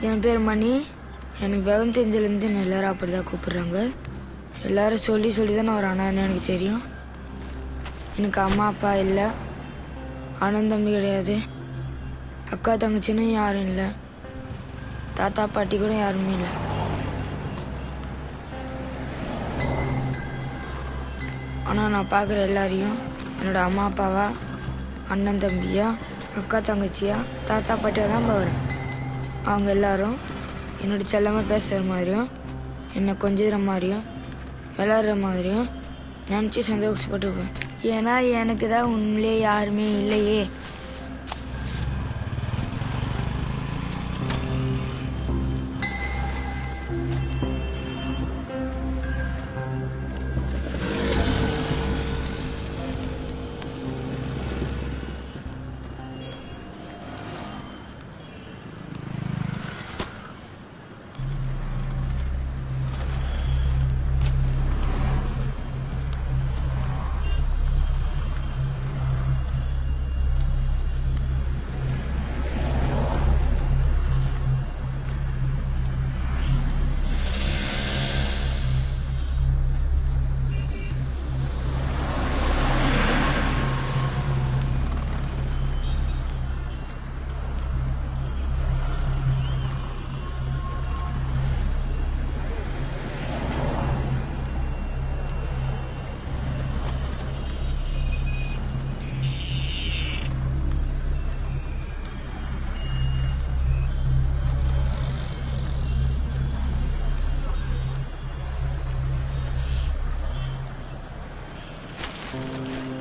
என் பேர் மணி. எனக்கு விவரம் தெரிஞ்சதுலேருந்து எல்லோரும் அப்படி தான் கூப்பிட்றாங்க. எல்லோரும் சொல்லி தான் நான் ஒரு அண்ணான்னு எனக்கு தெரியும். எனக்கு அம்மா அப்பா இல்லை, அண்ணன் தம்பி கிடையாது, அக்கா தங்கச்சின்னு யாரும் இல்லை, தாத்தா பாட்டி கூட யாருமே இல்லை. ஆனால் நான் பார்க்குற எல்லாரையும் என்னோடய அம்மா அப்பாவா, அண்ணன் தம்பியா, அக்கா தங்கச்சியா, தாத்தா பாட்டியாக தான் பார்க்குறேன். அவங்க எல்லாரும் என்னோடய செல்லமாக பேசுகிற மாதிரியும், என்னை கொஞ்சிற மாதிரியும், விளையாடுற மாதிரியும் நினச்சி சந்தோஷப்பட்டுக்குவேன். ஏன்னா எனக்கு தான் உண்மையிலே யாருமே இல்லையே.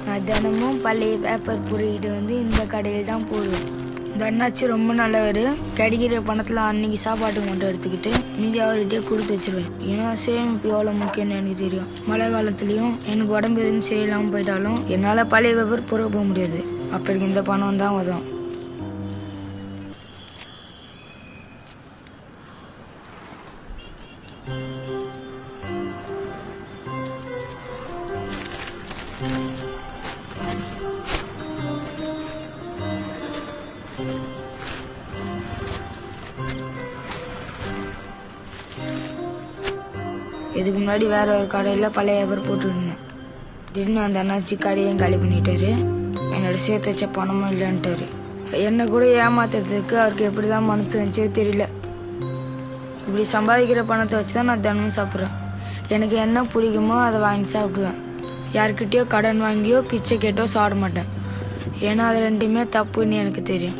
நான் தினமும் பழைய பேப்பர் பொறிக்கிட்டு இந்த கடையில் தான் போடுவேன். இந்த அண்ணாச்சி ரொம்ப நல்லவர். கிடைக்கிற பணத்தில் அன்னைக்கு சாப்பாட்டுக்கு மட்டும் எடுத்துக்கிட்டு மீதி அவர்கிட்டே கொடுத்து வச்சிருவேன். ஏன்னா சேமிப்பு எவ்வளோ முக்கியம்னு எனக்கு தெரியும். மழை காலத்துலேயும் எனக்கு உடம்பு எதுவும் சரியில்லாமல் போயிட்டாலும் என்னால் பழைய பேப்பர் பொறுக்க போக முடியாது. அப்படி இந்த பணம் தான் உதவும். இதுக்கு முன்னாடி வேற ஒரு கடையில் பழைய பேப்பர் போட்டுருந்தேன். திடீர்னு அந்த அண்ணாச்சி கடையும் காலி பண்ணிட்டாரு. என்னோட சேர்த்து வச்ச பணமும் இல்லைன்ட்டாரு. என்னை கூட ஏமாத்துறதுக்கு அவருக்கு எப்படி தான் மனசு வந்துச்சோ தெரியல. இப்படி சம்பாதிக்கிற பணத்தை வச்சு தான் நான் தினமும் சாப்பிட்றேன். எனக்கு என்ன பிடிக்குமோ அதை வாங்கி சாப்பிடுவேன். யார்கிட்டயோ கடன் வாங்கியோ பிச்சை கேட்டோ சாப்பிட மாட்டேன். ஏன்னா அது ரெண்டுமே தப்புன்னு எனக்கு தெரியும்.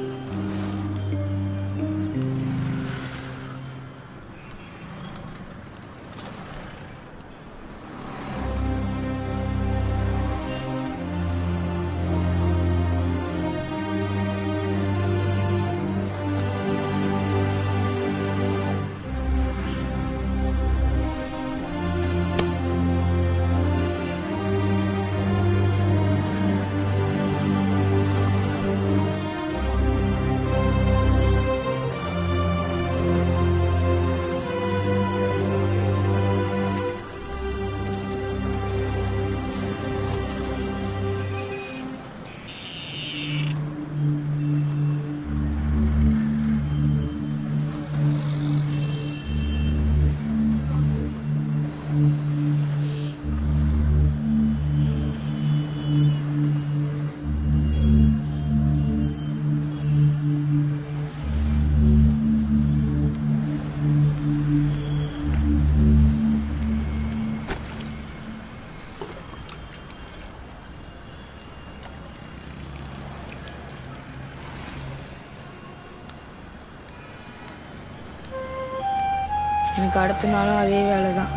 எனக்கு அடுத்த நாளும் அதே வேலை தான்.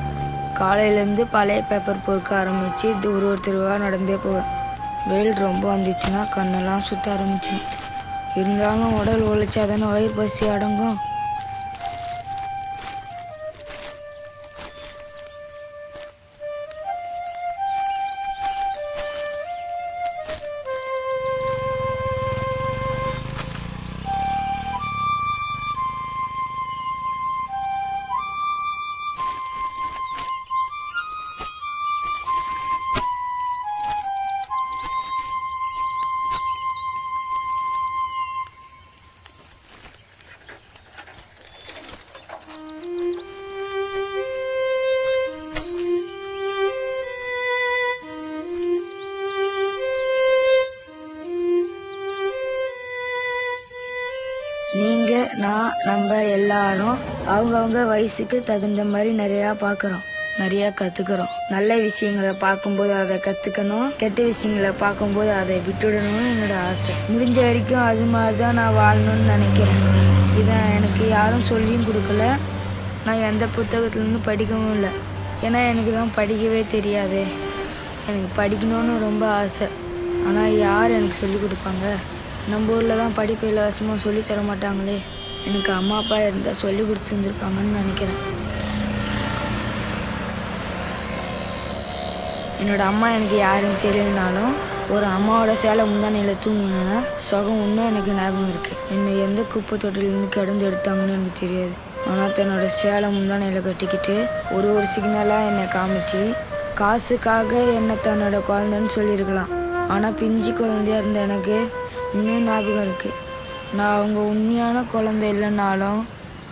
காலையிலேருந்து பழைய பேப்பர் பொறுக்க ஆரம்பித்து ஒரு தெருவாக நடந்தே போவேன். வெயில் ரொம்ப வந்துச்சுன்னா கண்ணெல்லாம் சுற்ற ஆரம்பிச்சிடும். இருந்தாலும் உடல் உழைச்சாதானே வயிறு பசி அடங்கும். நம்ம எல்லாரும் அவங்கவுங்க வயசுக்கு தகுந்த மாதிரி நிறையா பார்க்குறோம், நிறையா கற்றுக்குறோம். நல்ல விஷயங்களை பார்க்கும்போது அதை கற்றுக்கணும், கெட்ட விஷயங்களை பார்க்கும்போது அதை விட்டுடணும்னு என்னோட ஆசை. முடிஞ்ச வரைக்கும் அது மாதிரி தான் நான் வாழணும்னு நினைக்கிறேன். இதை எனக்கு யாரும் சொல்லியும் கொடுக்கல, நான் எந்த புத்தகத்துலேருந்து படிக்கவும் இல்லை. ஏன்னா எனக்கு தான் படிக்கவே தெரியாது. எனக்கு படிக்கணும்னு ரொம்ப ஆசை. ஆனால் யார் எனக்கு சொல்லிக் கொடுப்பாங்க? நம்ம ஊரில் தான் படிப்பு இலவசமாக சொல்லி தர மாட்டாங்களே. எனக்கு அம்மா அப்பா இருந்தால் சொல்லி கொடுத்துருந்துருப்பாங்கன்னு நினைக்கிறேன். என்னோட அம்மா எனக்கு யாருன்னு தெரியலனாலும் ஒரு அம்மாவோட சேலை முந்தானையில் தூங்கினேன்னா சுகம் இன்னும் எனக்கு ஞாபகம் இருக்குது. என்னை எந்த குப்பை தொட்டிலேருந்து கடந்து எடுத்தாங்கன்னு எனக்கு தெரியாது. ஆனால் தன்னோட சேலை முந்தானையில் கட்டிக்கிட்டு ஒரு சிக்னலாக என்னை காமிச்சு காசுக்காக என்னை தன்னோட குழந்தைன்னு சொல்லியிருக்கலாம். ஆனால் பிஞ்சு குழந்தையாக இருந்த எனக்கு இன்னும் ஞாபகம் இருக்குது. நான் அவங்க உண்மையான குழந்தை இல்லைனாலும்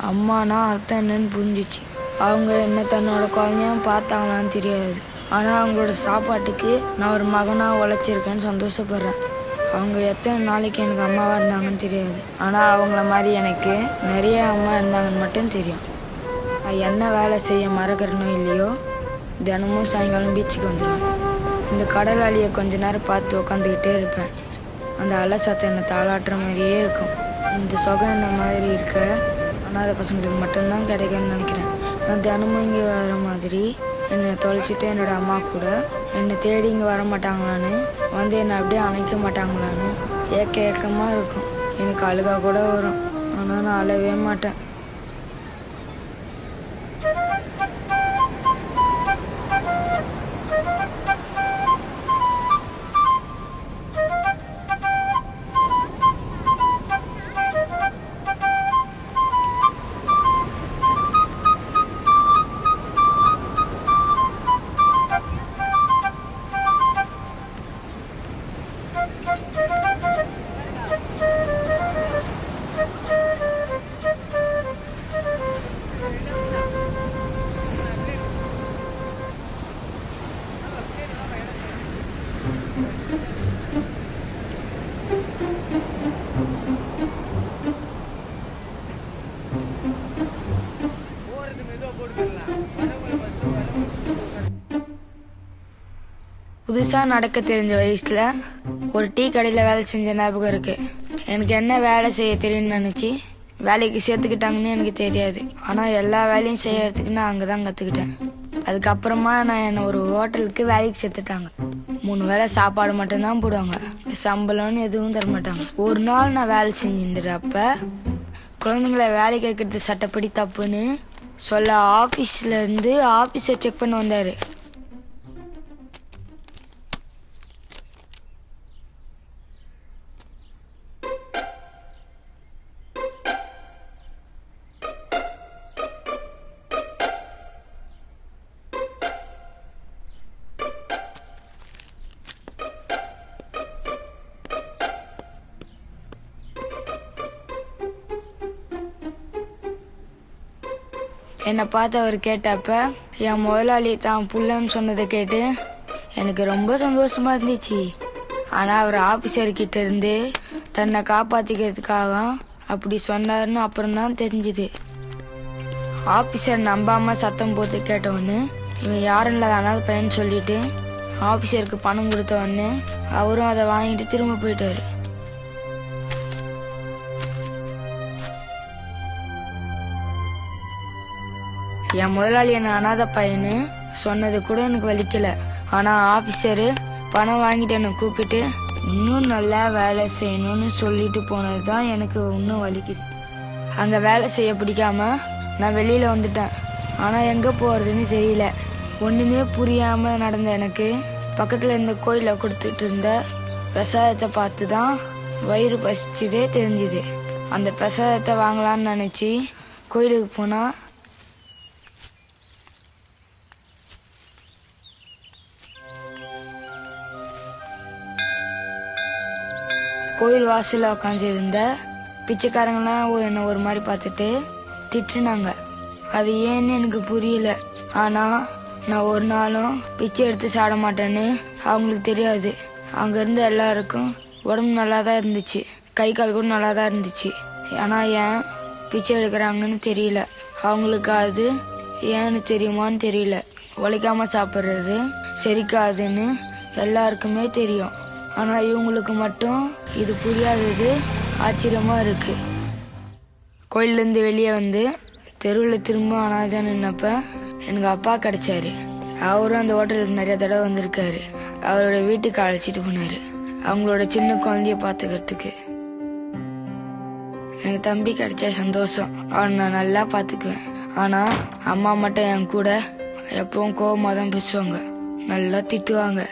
அம்மானா அர்த்தம் என்னன்னு புரிஞ்சிச்சு. அவங்க என்னை தன்னோட குழந்தையாக பார்த்தாங்களான்னு தெரியாது. ஆனால் அவங்களோட சாப்பாட்டுக்கு நான் ஒரு மகனாக உழைச்சிருக்கேன்னு சந்தோஷப்படுறேன். அவங்க எத்தனை நாளைக்கு எனக்கு அம்மாவாக இருந்தாங்கன்னு தெரியாது. ஆனால் அவங்கள மாதிரி எனக்கு நிறைய அம்மா இருந்தாங்கன்னு மட்டும் தெரியும். நான் என்ன வேலை செய்ய மறக்கிறனோ இல்லையோ தினமும் சாயங்காலம் பீச்சுக்கு வந்துடுவேன். இந்த கடல் அலையை கொஞ்ச நேரம் பார்த்து உக்காந்துக்கிட்டே இருப்பேன். அந்த அலை சத்தம் என்னை தாளாட்டுற மாதிரியே இருக்கும். இந்த சுகம் என்ன மாதிரி இருக்க அனாதை பசங்களுக்கு மட்டும்தான் கிடைக்கும்னு நினைக்கிறேன். நான் தினமும் இங்கே வர மாதிரி என்னை தொலைச்சிட்டு என்னோட அம்மா கூட என்னை தேடி இங்கே வர மாட்டாங்களான்னு, வந்து என்னை அப்படியே அணைக்க மாட்டாங்களான்னு ஏக்கமாக இருக்கும். எனக்கு அழுகா கூட வரும். ஆனால் நான் அழவே மாட்டேன். புதுசாக நடக்க தெரிஞ்ச வயசில் ஒரு டீ கடையில் வேலை செஞ்ச ஞாபகம் இருக்குது. எனக்கு என்ன வேலை செய்ய தெரியும்னு நினச்சி வேலைக்கு சேர்த்துக்கிட்டாங்கன்னு எனக்கு தெரியாது. ஆனால் எல்லா வேலையும் செய்யறதுக்கு நான் அங்கே தான் கற்றுக்கிட்டேன். அதுக்கப்புறமா என்னை ஒரு ஹோட்டலுக்கு வேலைக்கு சேர்த்துட்டாங்க. 3 வேளை சாப்பாடு மட்டும்தான் போடுவாங்க, சம்பளம்னு எதுவும் தரமாட்டாங்க. ஒரு நாள் நான் வேலை செஞ்சிருந்தப்ப குழந்தைங்களை வேலை கேட்கறது சட்டப்படி தப்புன்னு சொல்ல ஆஃபீஸ்லேருந்து ஆஃபீஸை செக் பண்ண வந்தார். என்னை பார்த்து அவர் கேட்டப்ப என் முதலாளி தான் புள்ளன்னு சொன்னதை கேட்டு எனக்கு ரொம்ப சந்தோஷமா இருந்துச்சு. ஆனால் அவர் ஆஃபீஸர்கிட்ட இருந்து தன்னை காப்பாற்றிக்கிறதுக்காக அப்படி சொன்னார்னு அப்புறம்தான் தெரிஞ்சுது. ஆஃபீஸர் நம்பாமல் சத்தம் போட்டு கேட்டவொன்னு இவன் யாரும் இல்லாத அனாதை பையன்னு சொல்லிட்டு ஆஃபீஸருக்கு பணம் கொடுத்தவொன்னு அவரும் அதை வாங்கிட்டு திரும்ப போயிட்டாரு. என் முதலாளி என்ன அனாதை பையன்னு சொன்னது கூட எனக்கு வலிக்கல. ஆனால் ஆஃபீஸரு பணம் வாங்கிட்டு என்னை கூப்பிட்டு இன்னும் நல்லா வேலை செய்யணும்னு சொல்லிட்டு போனது தான் எனக்கு இன்னும் வலிக்குது. அங்கே வேலை செய்ய பிடிக்காம நான் வெளியில் வந்துட்டேன். ஆனால் எங்கே போகிறதுன்னு தெரியல. ஒன்றுமே புரியாமல் நடந்த எனக்கு பக்கத்தில் இந்த கோயிலில் கொடுத்துட்டு இருந்த பிரசாதத்தை பார்த்து தான் வயிறு பசிச்சதே தெரிஞ்சுது. அந்த பிரசாதத்தை வாங்கலான்னு நினச்சி கோயிலுக்கு போனால் கோயில் வாசலில் உட்காந்துருந்த பிச்சைக்காரங்களாம் என்னை ஒரு மாதிரி பார்த்துட்டு திட்டுனாங்க. அது ஏன்னு எனக்கு புரியல. ஆனால் நான் ஒரு நாளும் பிச்சை எடுத்து சாட மாட்டேன்னு அவங்களுக்கு தெரியாது. அங்கே இருந்த எல்லாருக்கும் உடம்பு நல்லா தான் இருந்துச்சு, கை கால் கூட நல்லா தான் இருந்துச்சு. ஆனால் ஏன் பிச்சை எடுக்கிறாங்கன்னு தெரியல. அவங்களுக்கு அது ஏன்னு தெரியுமான்னு தெரியல. உழைக்காம சாப்பிட்றது செரிக்காதுன்னு எல்லாருக்குமே தெரியும். ஆனால் இவங்களுக்கு மட்டும் இது புரியாதது ஆச்சரியமாக இருக்கு. கோயிலேருந்து வெளியே வந்து தெருவில் திரும்ப அனாதான் நின்னப்ப எனக்கு அப்பா கிடைச்சாரு. அவரும் அந்த ஹோட்டலுக்கு நிறைய தடவை வந்திருக்காரு. அவரோட வீட்டுக்கு அழைச்சிட்டு போனாரு, அவங்களோட சின்ன குழந்தைய பார்த்துக்கிறதுக்கு. எனக்கு தம்பி கிடைச்ச சந்தோஷம். அவனை நான் நல்லா பார்த்துக்குவேன். ஆனால் அம்மா மட்டும் என் கூட எப்பவும் கோபமாக தான் பேசுவாங்க, நல்லா திட்டுவாங்க.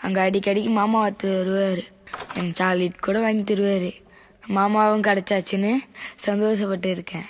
அங்கே அடிக்கடிக்கு மாமா ஒருத்தர் வருவார். எனக்கு சாக்லேட் கூட வாங்கி தருவார். மாமாவும் கிடச்சாச்சுன்னு சந்தோஷப்பட்டு இருக்கேன்.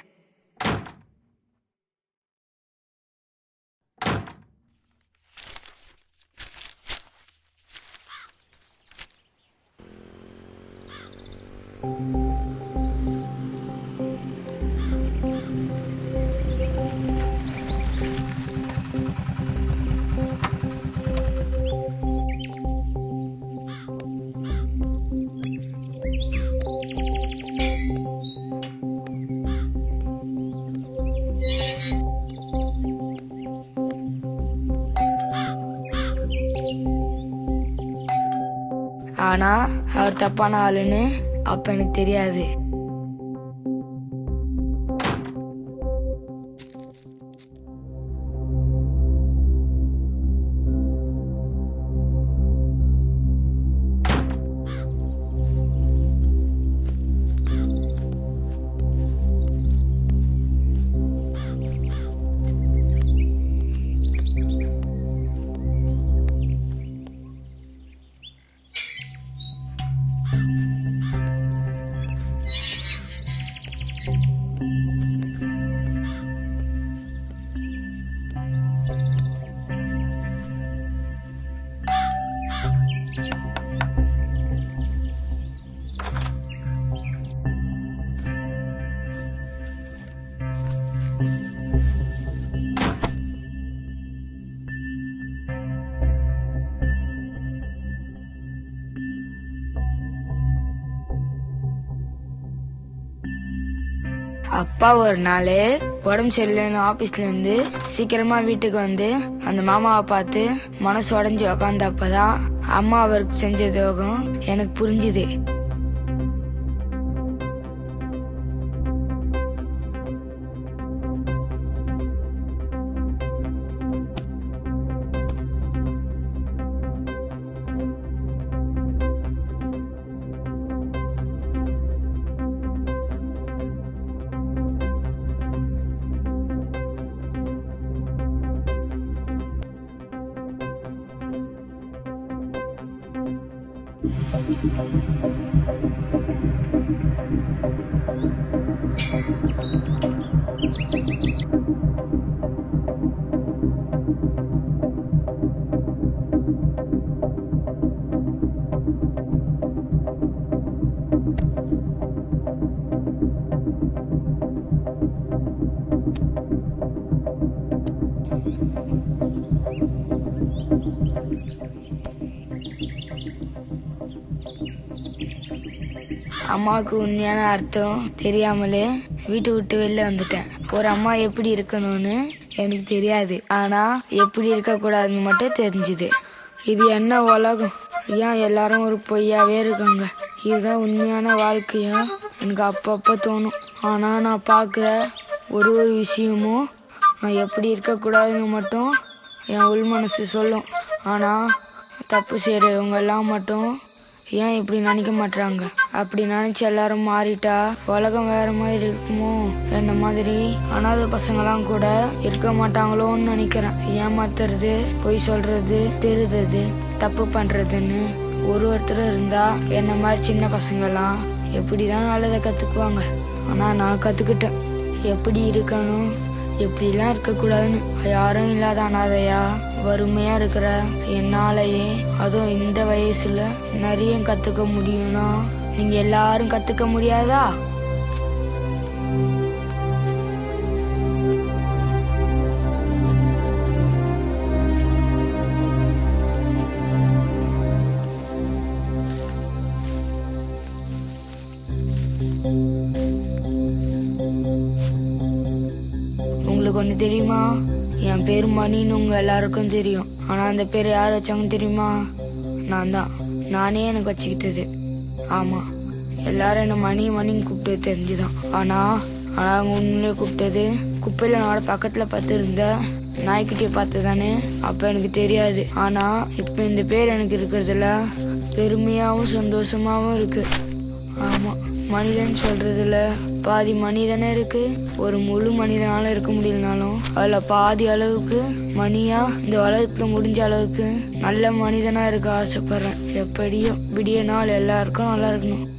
ஆனா அவர் தப்பான ஆளுன்னு அப்ப எனக்கு தெரியாது. அப்பா ஒரு நாள் உடம்பு சரியில்லைன்னு ஆபீஸ்ல இருந்து சீக்கிரமா வீட்டுக்கு வந்து அந்த மாமாவை பார்த்து மனசு உடஞ்சி உக்காந்தப்பதான் அம்மா அவருக்கு செஞ்ச துரோகம் எனக்கு புரிஞ்சுது. அம்மாவுக்கு உண்மையான அர்த்தம் தெரியாமலே வீட்டை விட்டு வெளில வந்துட்டேன். ஒரு அம்மா எப்படி இருக்கணும்னு எனக்கு தெரியாது, ஆனா எப்படி இருக்க கூடாதுன்னு மட்டும் தெரிஞ்சுது. இது என்ன உலகம்? ஏன் எல்லாரும் ஒரு பொய்யாவே இருக்காங்க? இதுதான் உண்மையான வாழ்க்கையா? எனக்கு அப்பப்போ தோணும். ஆனால் நான் பார்க்குற ஒரு விஷயமும் நான் எப்படி இருக்கக்கூடாதுன்னு மட்டும் என் உள் மனசு சொல்லும். ஆனால் தப்பு செய்கிறவங்க எல்லாம் மட்டும் ஏன் இப்படி நினைக்க மாட்டுறாங்க? அப்படி நினச்சி எல்லாரும் மாறிட்டா உலகம் வேற மாதிரி இருக்குமோ? என்ன மாதிரி அனாதை பசங்களாம் கூட இருக்க மாட்டாங்களோன்னு நினைக்கிறேன். ஏமாத்துறது, பொய் சொல்றது, திருடுறது, தப்பு பண்ணுறதுன்னு ஒருத்தர் இருந்தா என்ன மாதிரி சின்ன பசங்கள்லாம் எப்படிதான் நல்லதை கற்றுக்குவாங்க. ஆனால் நான் கற்றுக்கிட்டேன் எப்படி இருக்கணும், எப்படிலாம் இருக்கக்கூடாதுன்னு. யாரும் இல்லாத அனாதையா வறுமையாக இருக்கிற என்னாலேயே அதுவும் இந்த வயசில் நிறைய கற்றுக்க முடியும்னா நீங்கள் எல்லாரும் கற்றுக்க முடியாதா? உங்களுக்கு ஒன்று தெரியுமா? என் பேர் மணின்னு உங்கள் எல்லாருக்கும் தெரியும். ஆனால் அந்த பேர் யார் வச்சாங்க தெரியுமா? நான் தான். நானே எனக்கு வச்சுக்கிட்டது. ஆமாம், எல்லாரும் என்னை மணின்னு கூப்பிட்டு தெரிஞ்சுதான். ஆனால் அவங்க உண்மையிலே கூப்பிட்டது குப்பையில் நாட பக்கத்தில் பார்த்து இருந்த நாய்க்குட்டியை பார்த்து தானே. அப்போ எனக்கு தெரியாது. ஆனால் இப்போ இந்த பேர் எனக்கு இருக்கிறதுல பெருமையாகவும் சந்தோஷமாகவும் இருக்குது. ஆமாம், மனிதன் சொல்கிறதுல பாதி மனிதனே இருக்கு. ஒரு முழு மனிதனால இருக்க முடியலனாலும் அதில் பாதி அளவுக்கு மணியா இந்த உலகத்துல முடிஞ்ச அளவுக்கு நல்ல மனிதனா இருக்க ஆசைப்படுறேன். எப்படியும் விடிய நாள் எல்லாருக்கும் நல்லா இருக்கணும்.